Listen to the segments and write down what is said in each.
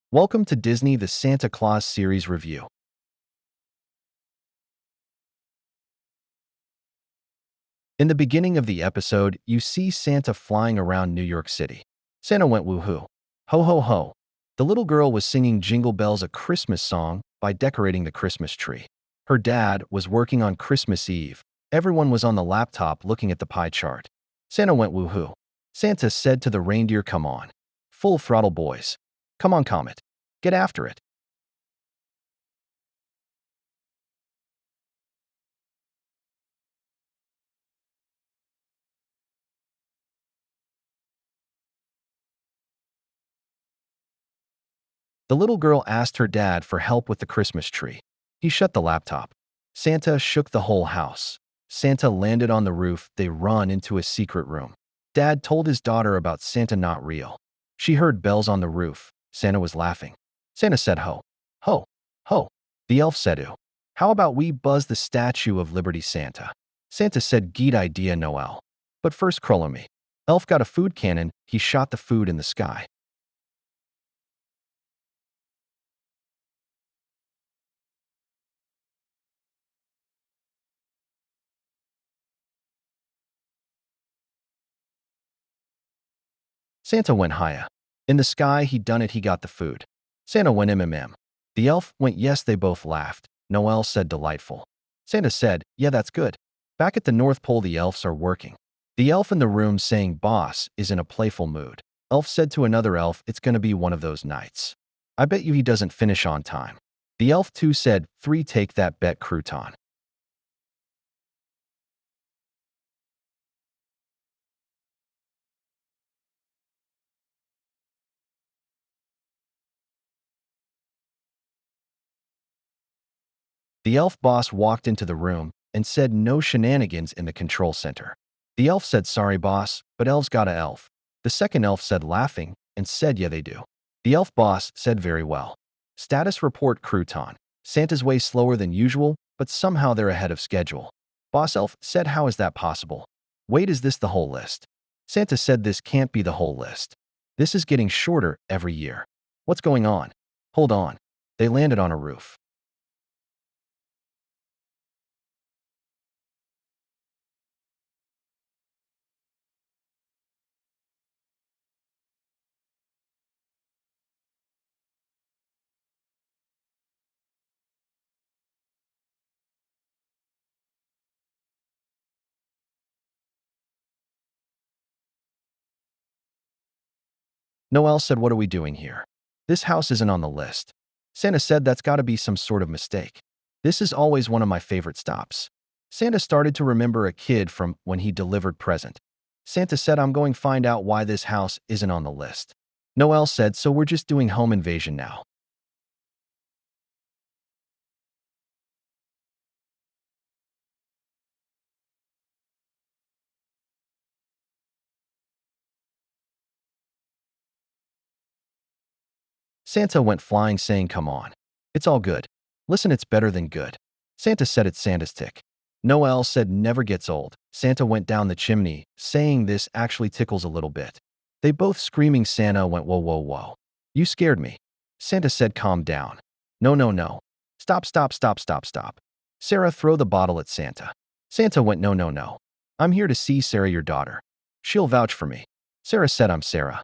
Welcome to Disney The Santa Claus Series Review. In the beginning of the episode, you see Santa flying around New York City. Santa went woohoo. Ho ho ho. The little girl was singing Jingle Bells, a Christmas song, by decorating the Christmas tree. Her dad was working on Christmas Eve. Everyone was on the laptop looking at the pie chart. Santa went woohoo. Santa said to the reindeer, "Come on. Full throttle, boys. Come on, Comet. Get after it." The little girl asked her dad for help with the Christmas tree. He shut the laptop. Santa shook the whole house. Santa landed on the roof. They run into a secret room. Dad told his daughter about Santa not real. She heard bells on the roof. Santa was laughing. Santa said, "Ho, ho, ho." The elf said, "Ooh. How about we buzz the Statue of Liberty, Santa?" Santa said, "Good idea, Noel. But first, cruller me." Elf got a food cannon. He shot the food in the sky. Santa went higher. In the sky, he done it, he got the food. Santa went mm. The elf went yes, they both laughed. Noel said delightful. Santa said, "Yeah, that's good." Back at the North Pole, the elves are working. The elf in the room saying boss is in a playful mood. Elf said to another elf, "It's gonna be one of those nights. I bet you he doesn't finish on time." The elf too said, "Three, take that bet, crouton." The elf boss walked into the room and said no shenanigans in the control center. The elf said, "Sorry, boss, but elves gotta elf." The second elf said, laughing, and said, "Yeah, they do." The elf boss said, "Very well. Status report, crouton. Santa's way slower than usual, but somehow they're ahead of schedule." Boss elf said, "How is that possible? Wait, is this the whole list?" Santa said, "This can't be the whole list. This is getting shorter every year. What's going on? Hold on." They landed on a roof. Noel said, "What are we doing here? This house isn't on the list." Santa said, "That's gotta be some sort of mistake. This is always one of my favorite stops." Santa started to remember a kid from when he delivered present. Santa said, "I'm going to find out why this house isn't on the list." Noel said, "So we're just doing home invasion now." Santa went flying saying, "Come on. It's all good. Listen, it's better than good." Santa said, "It's Santa's tick." Noel said, "Never gets old." Santa went down the chimney, saying, "This actually tickles a little bit." They both screaming. Santa went, "Whoa, whoa, whoa. You scared me." Santa said, "Calm down. No, no, no. Stop, stop, stop, stop, stop." Sarah throw the bottle at Santa. Santa went, "No, no, no. I'm here to see Sarah, your daughter. She'll vouch for me." Sarah said, "I'm Sarah."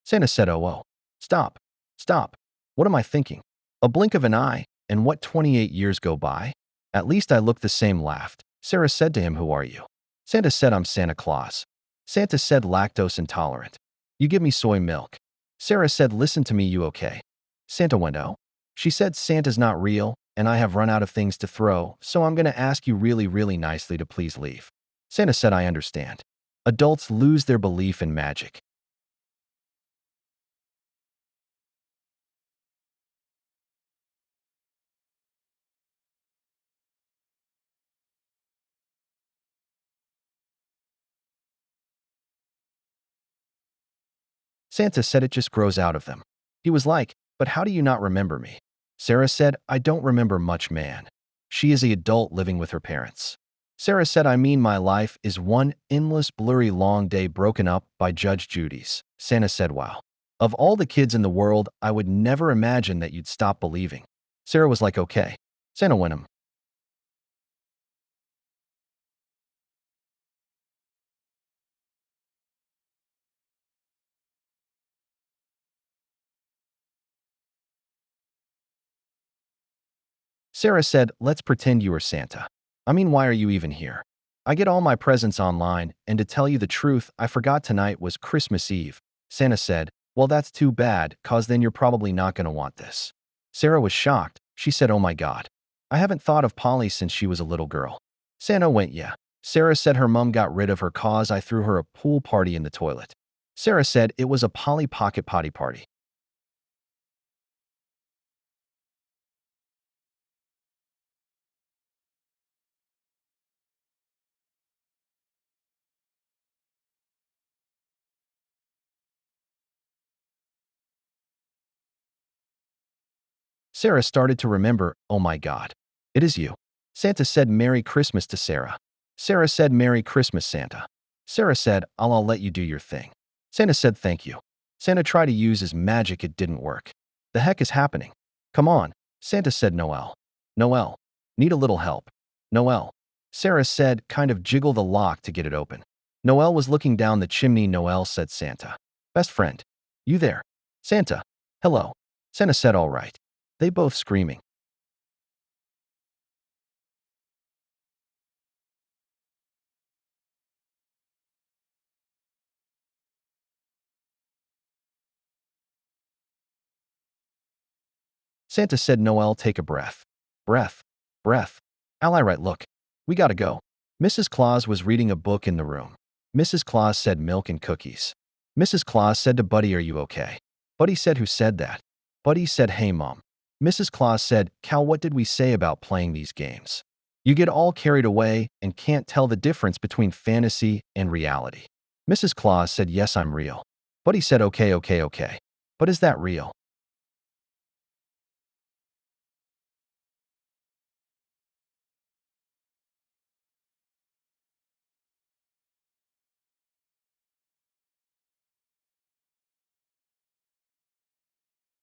Santa said, "Oh, oh. Stop. Stop. What am I thinking? A blink of an eye, and what 28 years go by? At least I look the same," laughed. Sarah said to him, "Who are you?" Santa said, "I'm Santa Claus." Santa said, "Lactose intolerant. You give me soy milk." Sarah said, "Listen to me, you okay?" Santa went, "Oh." She said, "Santa's not real, and I have run out of things to throw, so I'm going to ask you really, really nicely to please leave." Santa said, "I understand. Adults lose their belief in magic." Santa said, "It just grows out of them." He was like, But how do you not remember me? Sarah said, I don't remember much, man. She is an adult living with her parents. Sarah said, I mean, my life is one endless, blurry, long day broken up by Judge Judy's. Santa said, wow. Of all the kids in the world, I would never imagine that you'd stop believing. Sarah was like, okay. Santa went him. Sarah said, let's pretend you are Santa. I mean, why are you even here? I get all my presents online, and to tell you the truth, I forgot tonight was Christmas Eve. Santa said, well, that's too bad, cause then you're probably not going to want this. Sarah was shocked. She said, oh my God. I haven't thought of Polly since she was a little girl. Santa went, yeah. Sarah said her mom got rid of her cause I threw her a pool party in the toilet. Sarah said it was a Polly pocket potty party. Sarah started to remember, oh my God. It is you. Santa said Merry Christmas to Sarah. Sarah said Merry Christmas, Santa. Sarah said, I'll let you do your thing. Santa said thank you. Santa tried to use his magic, it didn't work. The heck is happening? Come on. Santa said Noel. Noel. Need a little help. Noel. Sarah said, kind of jiggle the lock to get it open. Noel was looking down the chimney. Noel said Santa. Best friend. You there? Santa. Hello. Santa said all right. They both screaming. Santa said Noel, take a breath. Breath. Breath. Ally right, look. We gotta go. Mrs. Claus was reading a book in the room. Mrs. Claus said milk and cookies. Mrs. Claus said to Buddy, are you okay? Buddy said, who said that? Buddy said, hey mom. Mrs. Claus said, Cal, what did we say about playing these games? You get all carried away and can't tell the difference between fantasy and reality. Mrs. Claus said, yes, I'm real. Buddy said, okay, okay, okay. But is that real?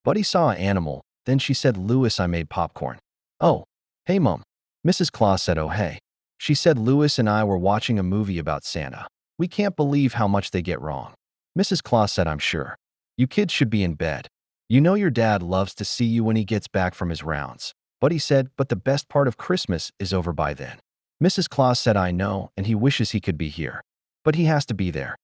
Buddy saw an animal, then she said, Louis, I made popcorn. Oh, hey mom. Mrs. Claus said, oh hey. She said, Louis and I were watching a movie about Santa. We can't believe how much they get wrong. Mrs. Claus said, I'm sure. You kids should be in bed. You know your dad loves to see you when he gets back from his rounds. Buddy said, but the best part of Christmas is over by then. Mrs. Claus said, I know, and he wishes he could be here. But he has to be there.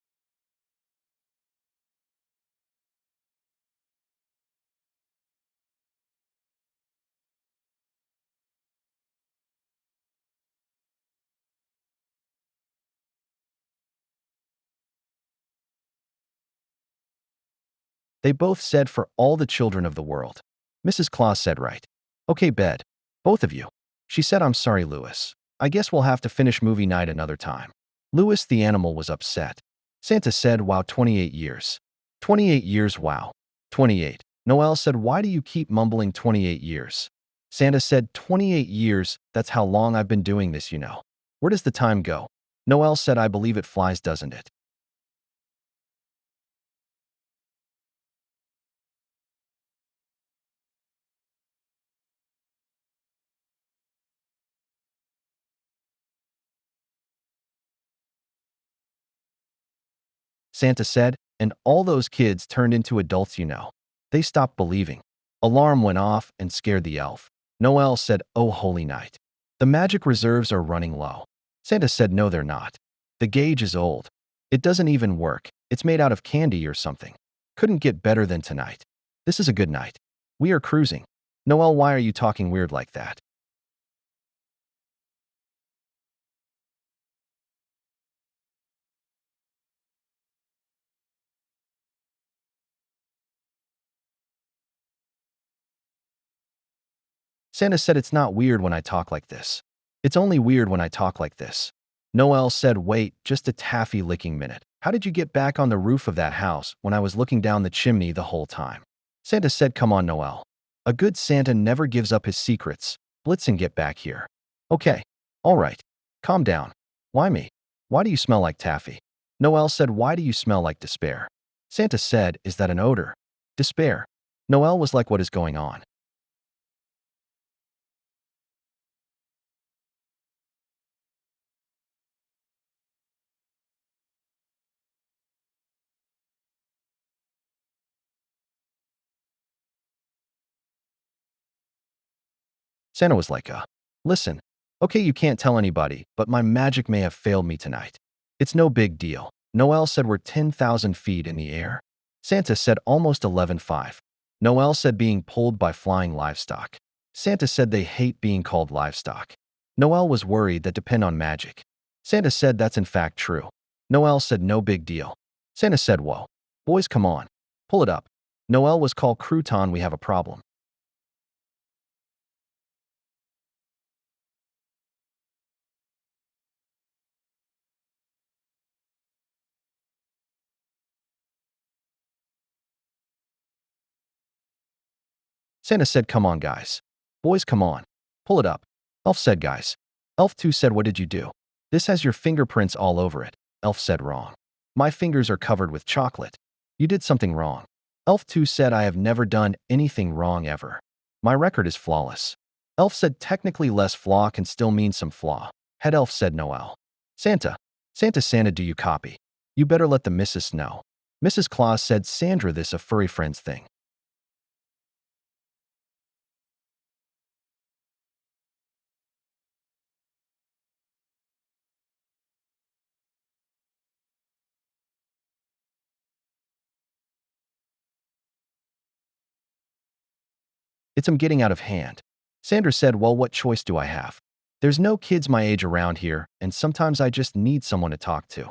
They both said, for all the children of the world. Mrs. Claus said, right. Okay, bed. Both of you. She said, I'm sorry, Louis. I guess we'll have to finish movie night another time. Louis the animal was upset. Santa said, wow, 28 years. 28 years, wow. 28. Noel said, why do you keep mumbling 28 years? Santa said, 28 years, that's how long I've been doing this, you know. Where does the time go? Noel said, I believe it flies, doesn't it? Santa said, and all those kids turned into adults, you know. They stopped believing. Alarm went off and scared the elf. Noel said, oh, holy night. The magic reserves are running low. Santa said, no, they're not. The gauge is old. It doesn't even work. It's made out of candy or something. Couldn't get better than tonight. This is a good night. We are cruising. Noel, why are you talking weird like that? Santa said, it's not weird when I talk like this. It's only weird when I talk like this. Noel said, wait, just a taffy licking minute. How did you get back on the roof of that house when I was looking down the chimney the whole time? Santa said, come on, Noel. A good Santa never gives up his secrets. Blitzen, get back here. Okay. All right. Calm down. Why me? Why do you smell like taffy? Noel said, why do you smell like despair? Santa said, is that an odor? Despair. Noel was like, what is going on? Santa was like, listen. Okay, you can't tell anybody, but my magic may have failed me tonight. It's no big deal. Noel said we're 10,000 feet in the air. Santa said almost 11,500. Noel said being pulled by flying livestock. Santa said they hate being called livestock. Noel was worried that depend on magic. Santa said that's in fact true. Noel said no big deal. Santa said, whoa. Boys, come on. Pull it up. Noel was called Crouton, we have a problem. Santa said, come on, guys. Boys, come on. Pull it up. Elf said, guys. Elf 2 said, what did you do? This has your fingerprints all over it. Elf said, wrong. My fingers are covered with chocolate. You did something wrong. Elf 2 said, I have never done anything wrong ever. My record is flawless. Elf said, technically less flaw can still mean some flaw. Head Elf said, Noel. Santa. Santa, do you copy? You better let the missus know. Mrs. Claus said, Sandra, this a furry friends thing. It's getting out of hand. Sandra said, well, what choice do I have? There's no kids my age around here, and sometimes I just need someone to talk to.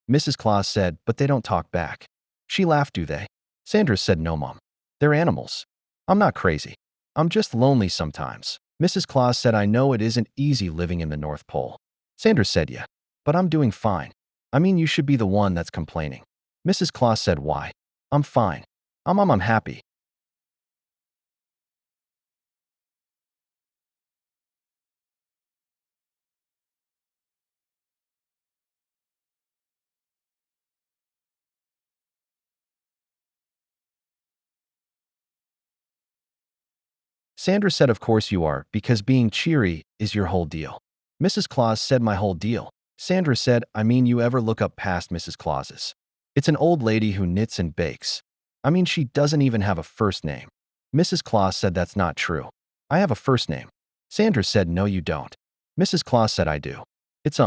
Mrs. Claus said, but they don't talk back. She laughed, do they? Sandra said, no, Mom. They're animals. I'm not crazy. I'm just lonely sometimes. Mrs. Claus said, I know it isn't easy living in the North Pole. Sandra said, yeah, but I'm doing fine. I mean, you should be the one that's complaining. Mrs. Claus said, why? I'm fine. I'm happy. Sandra said, of course you are, because being cheery is your whole deal. Mrs. Claus said, my whole deal. Sandra said, I mean, you ever look up past Mrs. Claus's? It's an old lady who knits and bakes. I mean, she doesn't even have a first name. Mrs. Claus said, that's not true. I have a first name. Sandra said, no, you don't. Mrs. Claus said, I do. It's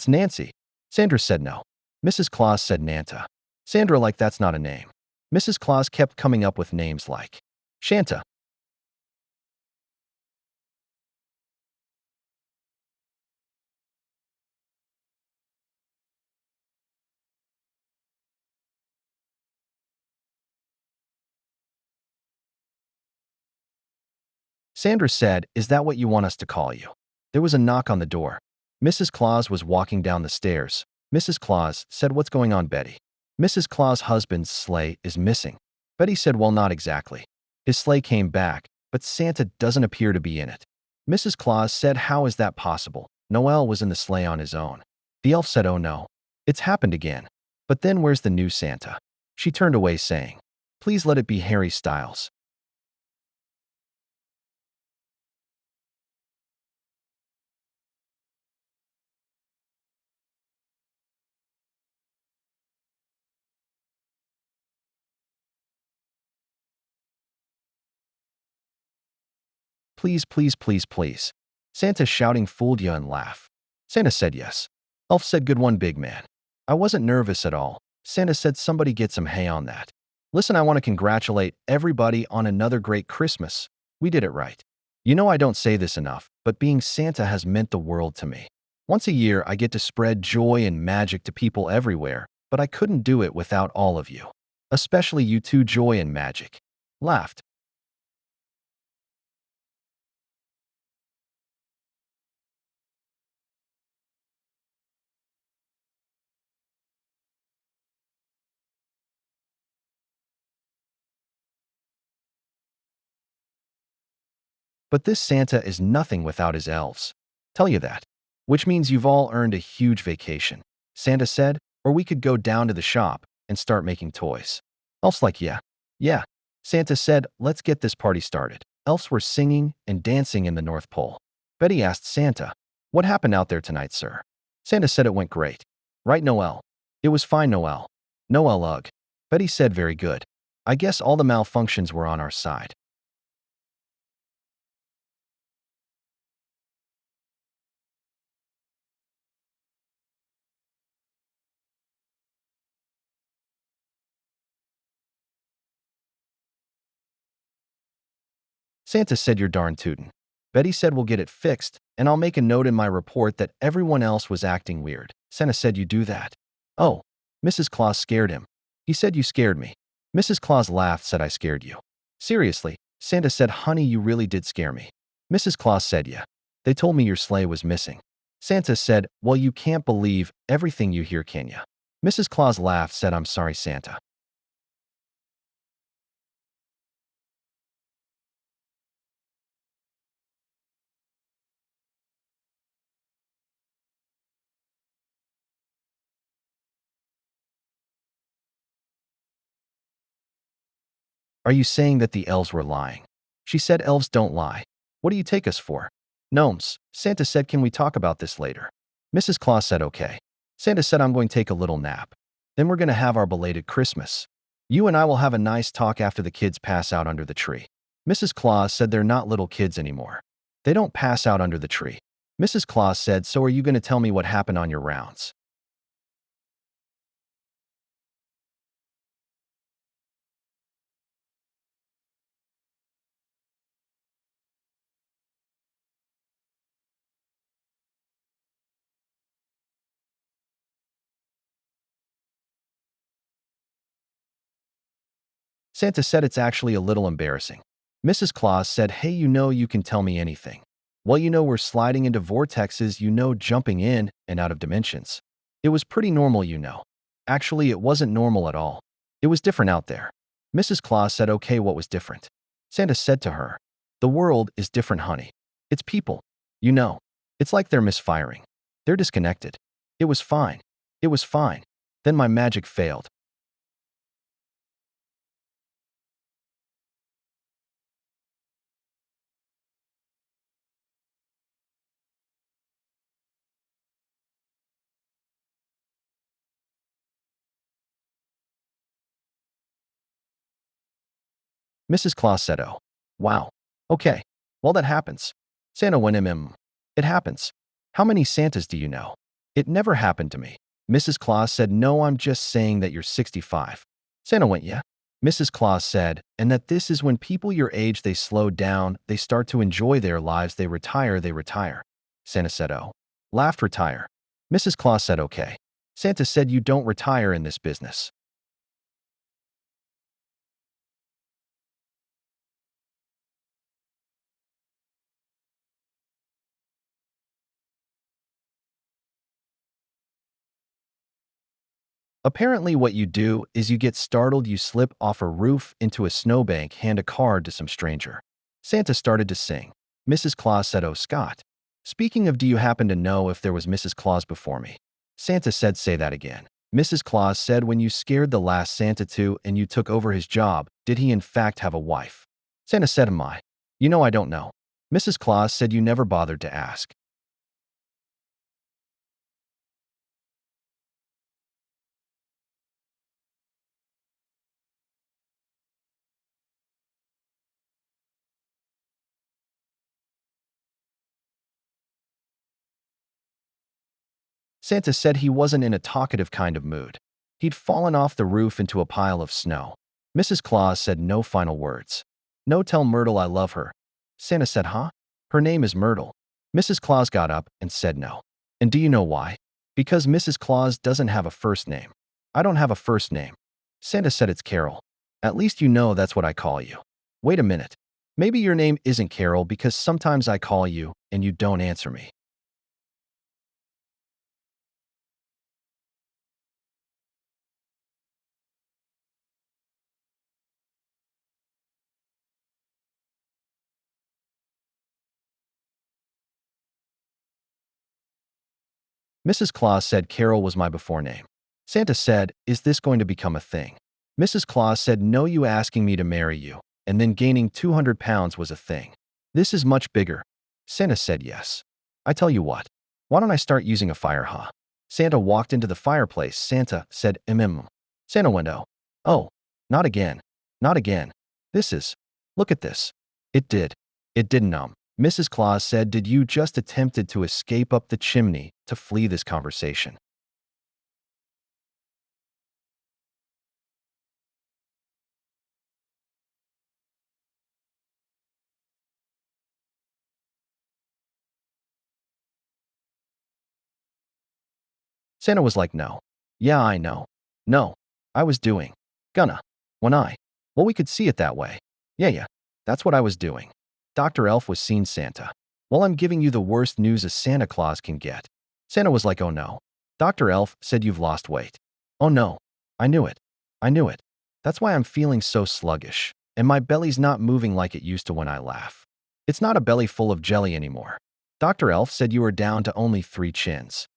Nancy. Sandra said, no. Mrs. Claus said, Nanta. Sandra, like, that's not a name. Mrs. Claus kept coming up with names like Shanta. Sandra said, is that what you want us to call you? There was a knock on the door. Mrs. Claus was walking down the stairs. Mrs. Claus said, what's going on, Betty? Mrs. Claus' husband's sleigh is missing. Betty said, well, not exactly. His sleigh came back, but Santa doesn't appear to be in it. Mrs. Claus said, how is that possible? Noel was in the sleigh on his own. The elf said, oh no, it's happened again. But then where's the new Santa? She turned away saying, please let it be Harry Styles. Please, please, please, please. Santa shouting fooled you and laugh. Santa said yes. Elf said, good one, big man. I wasn't nervous at all. Santa said, somebody get some hay on that. Listen, I want to congratulate everybody on another great Christmas. We did it right. You know, I don't say this enough, but being Santa has meant the world to me. Once a year, I get to spread joy and magic to people everywhere, but I couldn't do it without all of you. Especially you two, Joy and Magic. Laughed. But this Santa is nothing without his elves. Tell you that. Which means you've all earned a huge vacation. Santa said, or we could go down to the shop and start making toys. Elf's like, yeah. Yeah. Santa said, let's get this party started. Elves were singing and dancing in the North Pole. Betty asked Santa, what happened out there tonight, sir? Santa said it went great. Right, Noel? It was fine, Noel. Noel, ugh. Betty said, very good. I guess all the malfunctions were on our side. Santa said, you're darn tootin'. Betty said, we'll get it fixed, and I'll make a note in my report that everyone else was acting weird. Santa said, you do that. Oh, Mrs. Claus scared him. He said, you scared me. Mrs. Claus laughed, said, I scared you. Seriously, Santa said, honey, you really did scare me. Mrs. Claus said, yeah. They told me your sleigh was missing. Santa said, well, you can't believe everything you hear, can ya? Mrs. Claus laughed, said, I'm sorry, Santa. Are you saying that the elves were lying? She said, elves don't lie. What do you take us for? Gnomes. Santa said, can we talk about this later? Mrs. Claus said, okay. Santa said, I'm going to take a little nap. Then we're going to have our belated Christmas. You and I will have a nice talk after the kids pass out under the tree. Mrs. Claus said they're not little kids anymore. They don't pass out under the tree. Mrs. Claus said, so are you going to tell me what happened on your rounds? Santa said it's actually a little embarrassing. Mrs. Claus said, hey, you know you can tell me anything. Well, you know we're sliding into vortexes, you know jumping in and out of dimensions. It was pretty normal, you know. Actually, it wasn't normal at all. It was different out there. Mrs. Claus said, okay, what was different? Santa said to her, the world is different, honey. It's people. You know. It's like they're misfiring. They're disconnected. It was fine. It was fine. Then my magic failed. Mrs. Claus said, oh, wow. Okay. Well, that happens. Santa went, It happens. How many Santas do you know? It never happened to me. Mrs. Claus said, no, I'm just saying that you're 65. Santa went, yeah. Mrs. Claus said, and that this is when people your age, they slow down, they start to enjoy their lives, they retire, they retire. Santa said, oh. Laughed, retire. Mrs. Claus said, okay. Santa said, you don't retire in this business. Apparently what you do is you get startled, you slip off a roof into a snowbank, hand a card to some stranger. Santa started to sing. Mrs. Claus said, oh, Scott. Speaking of, do you happen to know if there was Mrs. Claus before me? Santa said, say that again. Mrs. Claus said, when you scared the last Santa too and you took over his job, did he in fact have a wife? Santa said, am I? You know I don't know. Mrs. Claus said, you never bothered to ask. Santa said he wasn't in a talkative kind of mood. He'd fallen off the roof into a pile of snow. Mrs. Claus said no final words. No, tell Myrtle I love her. Santa said, huh? Her name is Myrtle. Mrs. Claus got up and said no. And do you know why? Because Mrs. Claus doesn't have a first name. I don't have a first name. Santa said, it's Carol. At least you know that's what I call you. Wait a minute. Maybe your name isn't Carol because sometimes I call you and you don't answer me. Mrs. Claus said Carol was my before name. Santa said, is this going to become a thing? Mrs. Claus said, no, you asking me to marry you, and then gaining 200 pounds was a thing. This is much bigger. Santa said, yes. I tell you what, why don't I start using a fire, huh? Santa walked into the fireplace. Santa said, Santa went, oh. Oh, not again. Not again. Look at this. It did. It didn't, Mrs. Claus said, did you just attempted to escape up the chimney to flee this conversation? Santa was like, no. Yeah, I know. No. I was doing. Gonna. When I. Well, we could see it that way. Yeah. That's what I was doing. Dr. Elf was seen Santa. Well, I'm giving you the worst news a Santa Claus can get. Santa was like, oh no. Dr. Elf said you've lost weight. Oh no. I knew it. I knew it. That's why I'm feeling so sluggish, and my belly's not moving like it used to when I laugh. It's not a belly full of jelly anymore. Dr. Elf said you are down to only 3 chins.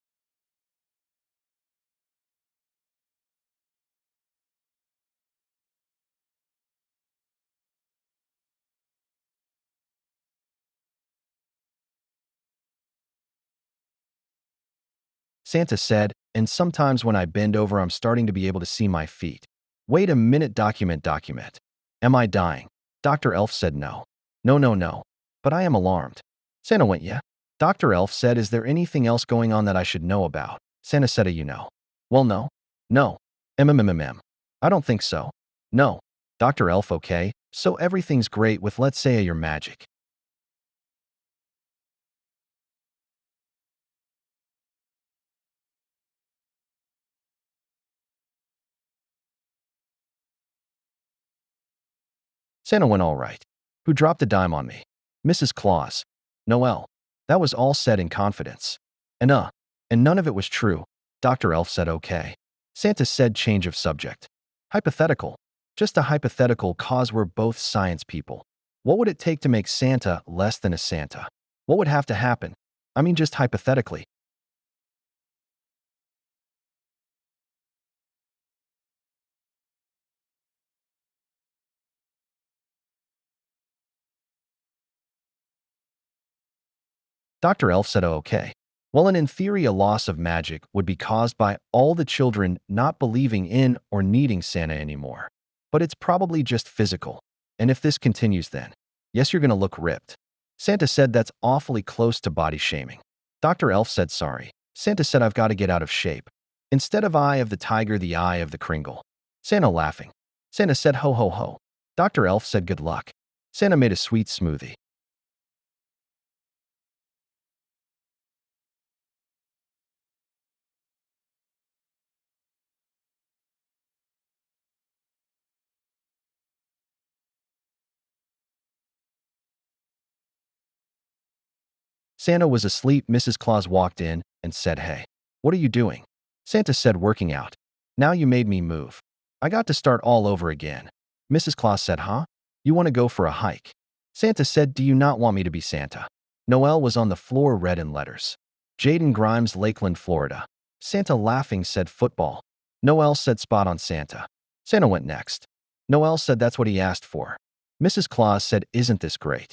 Santa said, and sometimes when I bend over, I'm starting to be able to see my feet. Wait a minute, document. Am I dying? Dr. Elf said no. No. But I am alarmed. Santa went, yeah. Dr. Elf said, is there anything else going on that I should know about? Santa said, you know. Well, no. No. I don't think so. No. Dr. Elf, okay. So everything's great with, let's say, your magic. Santa went, all right. Who dropped a dime on me? Mrs. Claus. Noel. That was all said in confidence. And none of it was true. Dr. Elf said, okay. Santa said, change of subject. Hypothetical. Just a hypothetical, cause we're both science people. What would it take to make Santa less than a Santa? What would have to happen? I mean, just hypothetically. Dr. Elf said, oh, okay. Well, and in theory, a loss of magic would be caused by all the children not believing in or needing Santa anymore. But it's probably just physical. And if this continues, then, yes, you're going to look ripped. Santa said that's awfully close to body shaming. Dr. Elf said, sorry. Santa said, I've got to get out of shape. Instead of eye of the tiger, the eye of the Kringle. Santa laughing. Santa said, ho, ho, ho. Dr. Elf said, good luck. Santa made a sweet smoothie. Santa was asleep. Mrs. Claus walked in and said, hey, what are you doing? Santa said, working out. Now you made me move. I got to start all over again. Mrs. Claus said, huh? You want to go for a hike? Santa said, do you not want me to be Santa? Noel was on the floor, read in letters. Jaden Grimes, Lakeland, Florida. Santa laughing said, football. Noel said, spot on, Santa. Santa went next. Noel said that's what he asked for. Mrs. Claus said, isn't this great?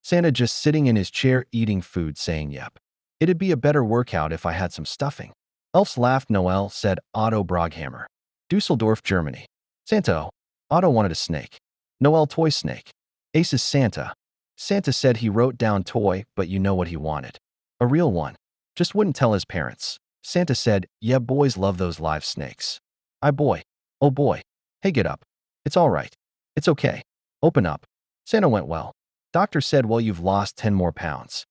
Santa just sitting in his chair eating food saying, yep. It'd be a better workout if I had some stuffing. Elves laughed. Noel said, Otto Broghammer. Dusseldorf, Germany. Santa, oh. Otto wanted a snake. Noel, toy snake. Ace is Santa. Santa said he wrote down toy, but you know what he wanted. A real one. Just wouldn't tell his parents. Santa said, yeah, boys love those live snakes. I boy. Oh boy. Hey, get up. It's all right. It's okay. Open up. Santa went, well. Doctor said, well, you've lost 10 more pounds.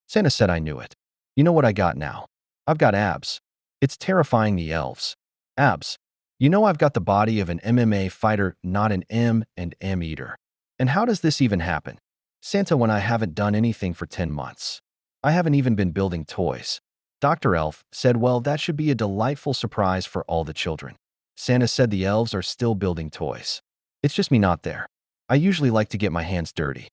Santa said, I knew it. You know what I got now? I've got abs. It's terrifying the elves. Abs. You know I've got the body of an MMA fighter, not an M&M eater. And how does this even happen? Santa, when I haven't done anything for 10 months. I haven't even been building toys. Dr. Elf said, well, that should be a delightful surprise for all the children. Santa said the elves are still building toys. It's just me not there. I usually like to get my hands dirty.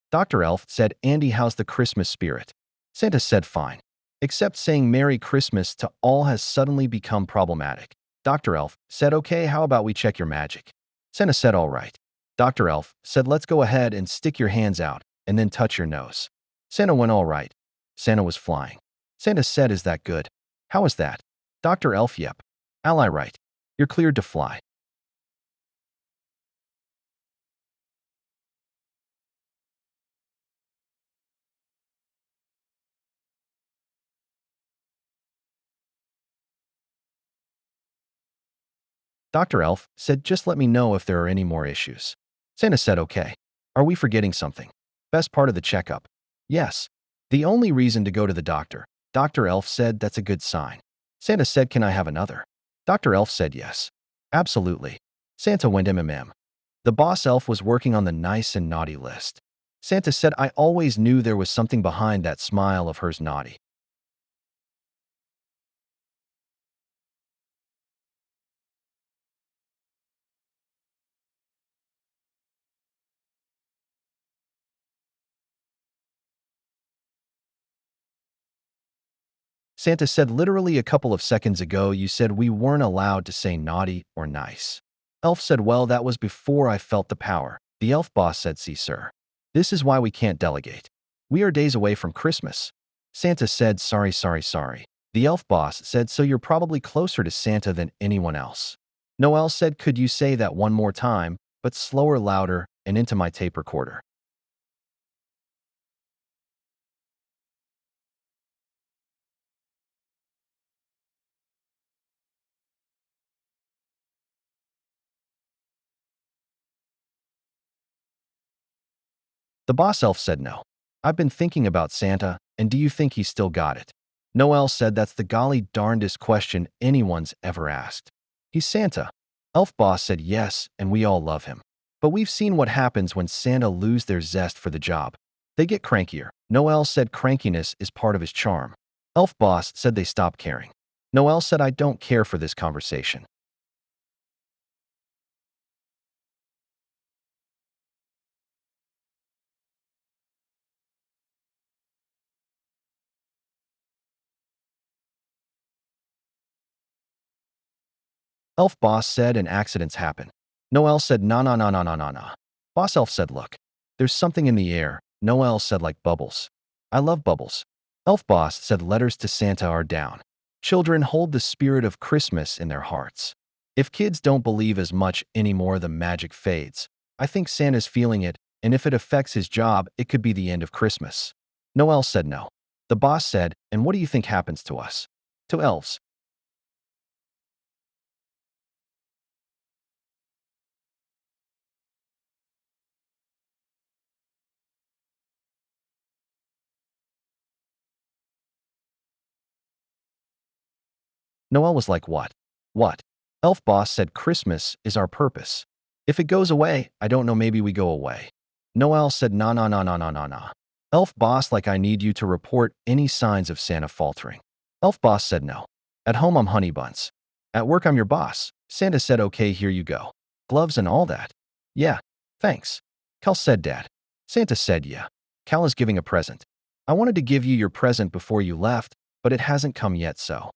Dr. Elf said, Andy, how's the Christmas spirit? Santa said, fine. Except saying Merry Christmas to all has suddenly become problematic. Dr. Elf said, okay, how about we check your magic? Santa said, all right. Dr. Elf said, let's go ahead and stick your hands out and then touch your nose. Santa went, all right. Santa was flying. Santa said, is that good? How is that? Dr. Elf, yep. Ally, right. You're cleared to fly. Dr. Elf said, just let me know if there are any more issues. Santa said, okay. Are we forgetting something? Best part of the checkup. Yes. The only reason to go to the doctor. Dr. Elf said, that's a good sign. Santa said, can I have another? Dr. Elf said, yes. Absolutely. Santa went MMM. The boss elf was working on the nice and naughty list. Santa said, I always knew there was something behind that smile of hers naughty. Santa said, literally a couple of seconds ago, you said we weren't allowed to say naughty or nice. Elf said, well, that was before I felt the power. The elf boss said, see, sir. This is why we can't delegate. We are days away from Christmas. Santa said, sorry, sorry, sorry. The elf boss said, so you're probably closer to Santa than anyone else. Noel said, could you say that one more time, but slower, louder, and into my tape recorder? The boss elf said no. I've been thinking about Santa, and do you think he still got it? Noel said that's the golly darndest question anyone's ever asked. He's Santa. Elf boss said yes, and we all love him. But we've seen what happens when Santa lose their zest for the job. They get crankier. Noel said crankiness is part of his charm. Elf boss said they stop caring. Noel said I don't care for this conversation. Elf boss said and accidents happen. Noel said nah nah nah nah nah nah nah. Boss elf said look. There's something in the air. Noel said like bubbles. I love bubbles. Elf boss said letters to Santa are down. Children hold the spirit of Christmas in their hearts. If kids don't believe as much anymore, the magic fades. I think Santa's feeling it, and if it affects his job, it could be the end of Christmas. Noel said no. The boss said, and what do you think happens to us? To elves. Noel was like, what? What? Elf boss said Christmas is our purpose. If it goes away, I don't know, maybe we go away. Noel said, nah, nah, nah, nah, nah, nah, nah. Elf boss, like I need you to report any signs of Santa faltering. Elf boss said no. At home, I'm Honey Buns. At work, I'm your boss. Santa said, okay, here you go. Gloves and all that. Yeah, thanks. Cal said, Dad. Santa said, yeah. Cal is giving a present. I wanted to give you your present before you left, but it hasn't come yet, so.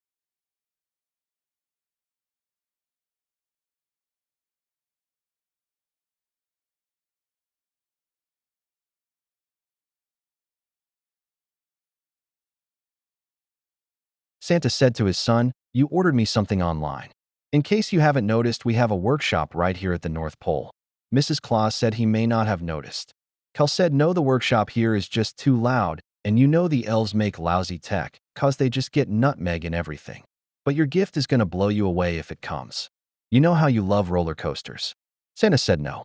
Santa said to his son, you ordered me something online. In case you haven't noticed, we have a workshop right here at the North Pole. Mrs. Claus said he may not have noticed. Cal said, no, the workshop here is just too loud, and you know the elves make lousy tech, cause they just get nutmeg and everything. but your gift is going to blow you away if it comes. You know how you love roller coasters. Santa said no.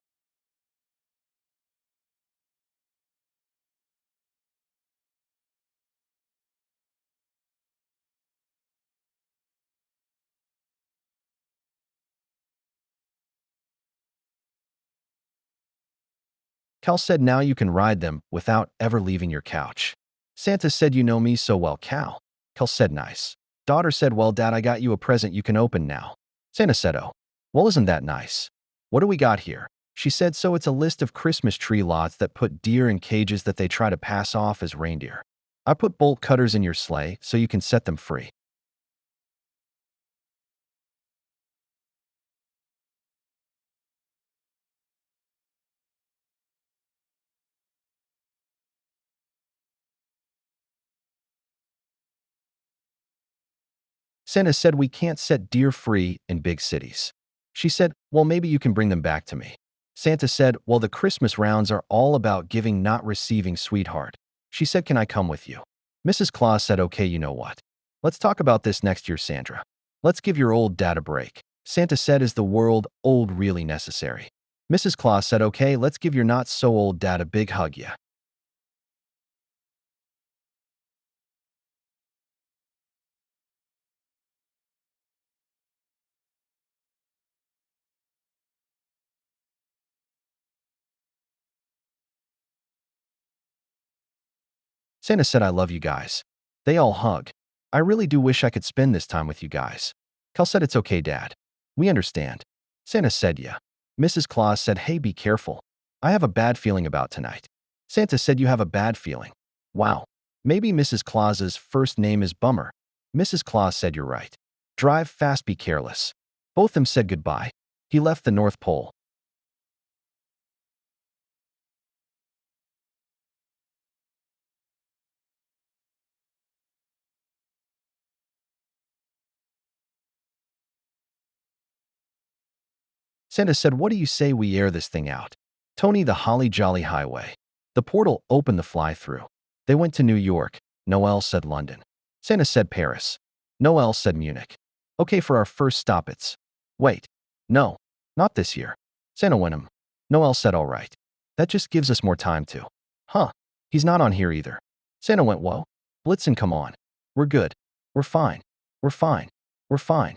Cal said now you can ride them without ever leaving your couch. Santa said you know me so well, Cal. Cal said nice. Daughter said, well, Dad, I got you a present you can open now. Santa said, oh, well, isn't that nice? What do we got here? She said, so it's a list of Christmas tree lots that put deer in cages that they try to pass off as reindeer. I put bolt cutters in your sleigh so you can set them free. Santa said we can't set deer free in big cities. She said, well, maybe you can bring them back to me. Santa said, well, the Christmas rounds are all about giving, not receiving, sweetheart. She said, can I come with you? Mrs. Claus said, okay, you know what? Let's talk about this next year, Sandra. Let's give your old dad a break. Santa said, is the world old really necessary? Mrs. Claus said, okay, let's give your not so old dad a big hug, yeah. Santa said, I love you guys. They all hug. I really do wish I could spend this time with you guys. Cal said, it's okay, Dad. We understand. Santa said, yeah. Mrs. Claus said, hey, be careful. I have a bad feeling about tonight. Santa said, you have a bad feeling. Wow. Maybe Mrs. Claus's first name is Bummer. Mrs. Claus said, you're right. Drive fast, be careless. Both them said goodbye. He left the North Pole. Santa said, what do you say we air this thing out? Tony, the Holly Jolly Highway. The portal opened the fly-through. They went to New York. Noel said London. Santa said Paris. Noel said Munich. Okay, for our first stop it's... Wait. No. Not this year. Santa went him. Noel said all right. That just gives us more time to... Huh. He's not on here either. Santa went, whoa. Blitzen, come on. We're good. We're fine. We're fine. We're fine.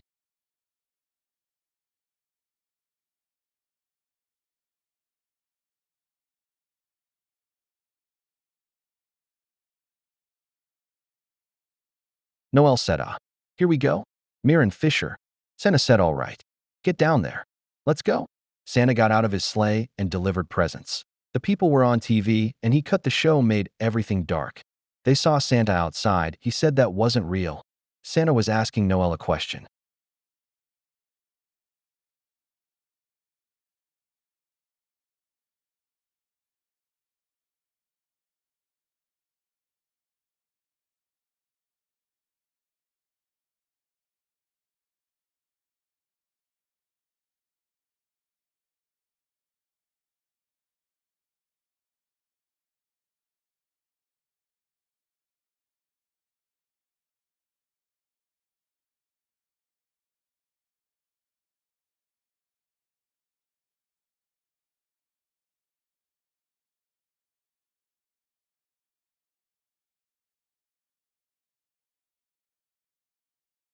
Noel said, here we go. Mirren Fisher. Santa said, all right. Get down there. Let's go. Santa got out of his sleigh and delivered presents. The people were on TV, and he cut the show, made everything dark. They saw Santa outside. He said that wasn't real. Santa was asking Noel a question.